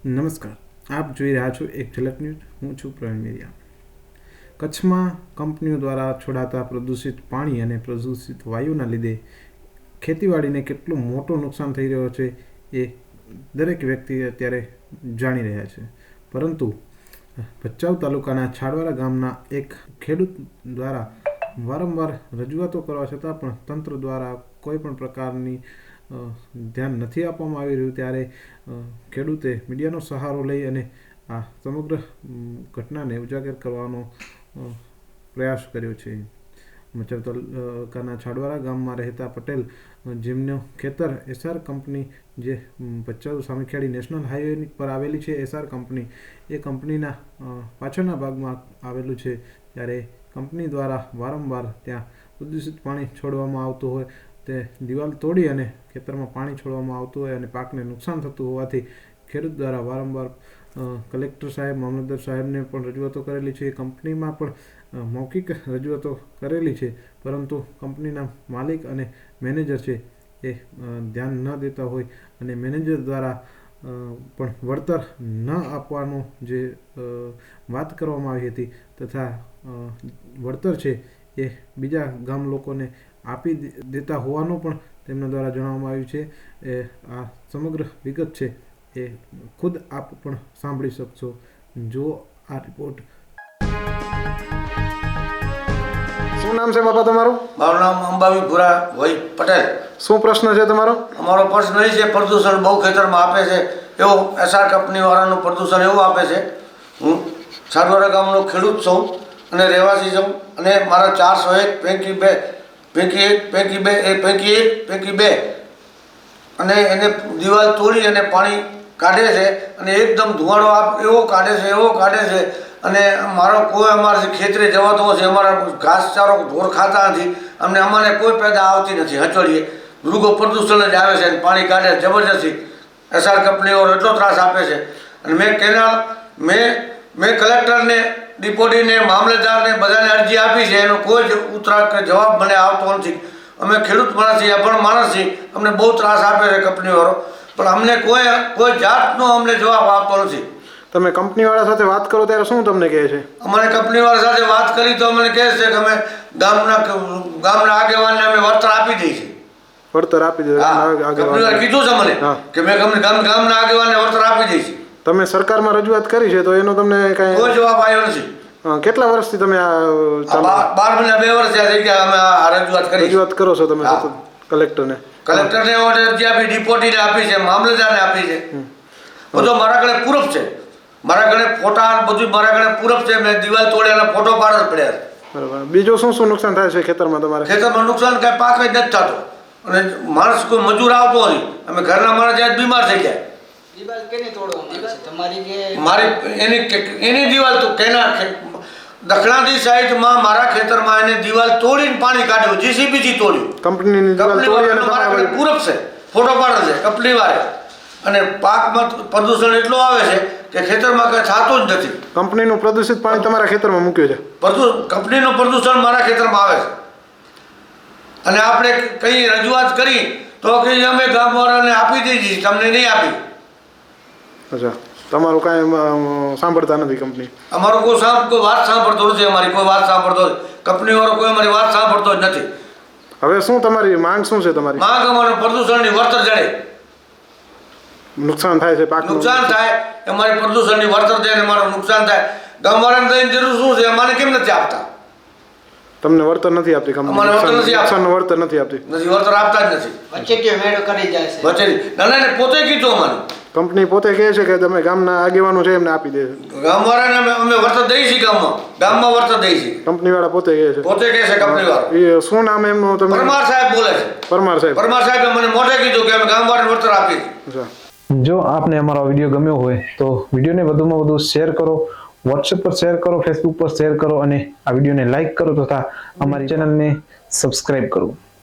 નમસ્કાર, આપ જોઈ રહ્યા છો એક ઝલક ન્યૂઝ. હું છું પ્રવીણ મેરિયા. કચ્છમાં કંપનીઓ દ્વારા છોડાતા પ્રદૂષિત પાણી અને પ્રદૂષિત વાયુના લીધે ખેતીવાડીને કેટલું મોટું નુકસાન થઈ રહ્યો છે એ દરેક વ્યક્તિ અત્યારે જાણી રહ્યા છે. પરંતુ ભચાઉ તાલુકાના છાડવાડા ગામના એક ખેડૂત દ્વારા વારંવાર રજૂઆતો કરવા છતાં પણ તંત્ર દ્વારા કોઈ પણ પ્રકારની ધ્યાન નથી આપવામાં આવી રહ્યું. ત્યારે ખેડૂતે મીડિયાનો સહારો લઈ અને આ સમગ્ર ઘટનાને ઉજાગર કરવાનો પ્રયાસ કર્યો છે. ભચાઉ તાલુકાના છાડવાડા ગામમાં રહેતા પટેલ, જેમનું ખેતર એસઆર કંપની, જે ભચાઉ સામખિયાળી નેશનલ હાઈવે પર આવેલી છે, એસઆર કંપની, એ કંપનીના પાછળના ભાગમાં આવેલું છે. ત્યારે કંપની દ્વારા વારંવાર ત્યાં પ્રદૂષિત પાણી છોડવામાં આવતું હોય, તે દિવાલ તોડી અને ખેતરમાં પાણી છોડવામાં આવતું હોય અને પાકને નુકસાન થતું હોવાથી ખેડૂત દ્વારા વારંવાર કલેક્ટર સાહેબ, મામલતદાર સાહેબને પણ રજૂઆતો કરેલી છે. કંપનીમાં પણ મૌખિક રજૂઆતો કરેલી છે, પરંતુ કંપનીના માલિક અને મેનેજર છે એ ધ્યાન ન દેતા હોય અને મેનેજર દ્વારા પણ વળતર ન આપવાનો જે વાત કરવામાં આવી હતી, તથા વળતર છે એ બીજા ગામ લોકોને આપી દેતા હોવાનું પણ તેમના દ્વારા જણાવવામાં આવ્યું છે. આ સમગ્ર વિગત છે એ ખુદ આપ પણ સાંભળી શકશો. જો આ રિપોર્ટ. શું નામ છે બાપા તમારું? મારું નામ અંબાવી ભુરા ભાઈ પટેલ. શું પ્રશ્ન છે તમારો? અમારો પ્રશ્ન એ છે, પ્રદૂષણ બહુ ખેતરમાં આપે છે, એવું એસઆર કંપની વાળાનું પ્રદૂષણ એવું આપે છે. હું છાડવાડા ગામનો ખેડૂત છું અને રહેવાસી છું, અને મારા 401 પૈકી બે અને એને દિવાલ તોડી અને પાણી કાઢે છે અને એકદમ ધુવાડો એવો કાઢે છે અને અમારે ખેતરે જવાતો છે. અમારા ઘાસચારો ઢોર ખાતા નથી, અમને કોઈ પેદા આવતી નથી. હચોડીએ મૃગો પ્રદૂષણ જ આવે છે અને પાણી કાઢે જબરજસ્તી. એસઆર કંપનીઓ એટલો ત્રાસ આપે છે. અને મેં કલેક્ટરને, ડિપ્યુટીને, મામલતદારને બધાને અરજી આપી છે. એનો કોઈ જ જવાબ મને આવતો નથી. અમે ખેડૂત માણસ છીએ, અભણ માણસ છીએ, અમને બહુ ત્રાસ આપે છે કંપનીવાળો, પણ અમને કોઈ જાતનો અમને જવાબ આપતો નથી. તમે કંપનીવાળા સાથે વાત કરો ત્યારે શું તમને કહે છે? અમારે કંપનીવાળા સાથે વાત કરી તો અમને કહે છે કે અમે ગામના આગેવાનને અમે વળતર આપી દઈએ છીએ. વળતર આપી દે? કંપનીવાળા કીધું છે મને કે મેં ગામના આગેવાનને વળતર આપી દઈએ છીએ. તમે સરકારમાં રજૂઆત કરી છે તો એનો તમને કોઈ જવાબ આવ્યો નથી. કેટલા વર્ષથી તમે 12 મહિના 2 વર્ષ થઈ ગયા અમે આ રજૂઆત કરો છો તમે કલેક્ટરને? કલેક્ટરને અરજી આપી, ડિપ્યુટીને આપી છે, મામલતદારને આપી છે. બધો મારા ઘરે પૂરફ છે, મારા ઘરે ફોટા બધું મારા ઘરે પૂરફ છે. મેં દિવાલ તોડ્યા, ફોટો પાડવા પડ્યા. બરાબર. બીજું શું નુકસાન થાય છે ખેતરમાં તમારે? ખેતરમાં નુકસાન કાંઈ પાક જ નથી થતો અને માણસ કોઈ મજૂર આવતો નથી. અમે ઘરના માણસ જાય બીમાર થઈ જાય. દિવાલ કેની તોડવામાં આવે છે? તમારી કે મારી? એની દિવાલ તો દક્ષિણાથી સાઈડમાં મારા ખેતરમાં એને દિવાલ તોડીને પાણી કાઢ્યું, જીસીબીથી તોડ્યું. કંપનીની દિવાલ તોડી અને મારા ઘરે પૂરફ છે, ફોટો પાડે છે કંપની વાળે. અને પાકમાં પ્રદૂષણ એટલું આવે છે કે ખેતરમાં કંઈ થતું જ નથી. કંપનીનું પ્રદૂષિત પાણી તમારા ખેતરમાં મૂક્યું છે? કંપનીનું પ્રદૂષણ મારા ખેતરમાં આવે છે. અને આપણે કંઈ રજૂઆત કરી તો કે અમે ગામવાળાને આપી દઈએ, તમને નહીં આપી. અચ્છા, તમારું કાંઈ સાંભળતા નથી કંપની? અમારું કોઈ વાત સાંભળતો નથી. અમારી કોઈ વાત સાંભળતો નથી. કંપનીવાળો કોઈ અમારી વાત સાંભળતો જ નથી. હવે શું તમારી માંગ શું છે? તમારી માંગ અમારે પ્રદૂષણની વળતર જડે. નુકસાન થાય છે, પાક નુકસાન થાય, અમારી પ્રદૂષણની વળતર જાય ને અમારું નુકસાન થાય. ગામવાળાને દઈને જરૂર શું છે? અમારે કેમ નથી આપતા? તમને વળતર નથી આપતી કંપની? અમારે વળતર નથી આપતા. વળતર નથી આપતી? વળતર આપતા જ નથી. વચ્ચે મેળો કરી જાય છે. વચ્ચે ના પોતે કીધું અમારે. કંપની પોતે કહે છે કે તમે ગામના આગેવાનો છે એમને આપી દે છે. ગામવાળાને અમે વળતર દઈએ છીએ. ગામમાં વળતર દઈએ છીએ. કંપનીવાળા પોતે કહે છે? પોતે કહે છે કંપનીવાળા. એ શું નામ એમનું? તમે? પરમાર સાહેબ બોલે છે. પરમાર સાહેબે મને મોઢે કીધું કે અમે ગામવાળાને વળતર આપી. જો આપને અમારો વિડીયો ગમ્યો હોય તો વિડીયોને વધુમાં વધુ શેર કરો, વોટ્સએપ પર શેર કરો, ફેસબુક પર શેર કરો અને આ વિડીયોને લાઈક કરો તથા અમારી ચેનલને સબસ્ક્રાઈબ કરો.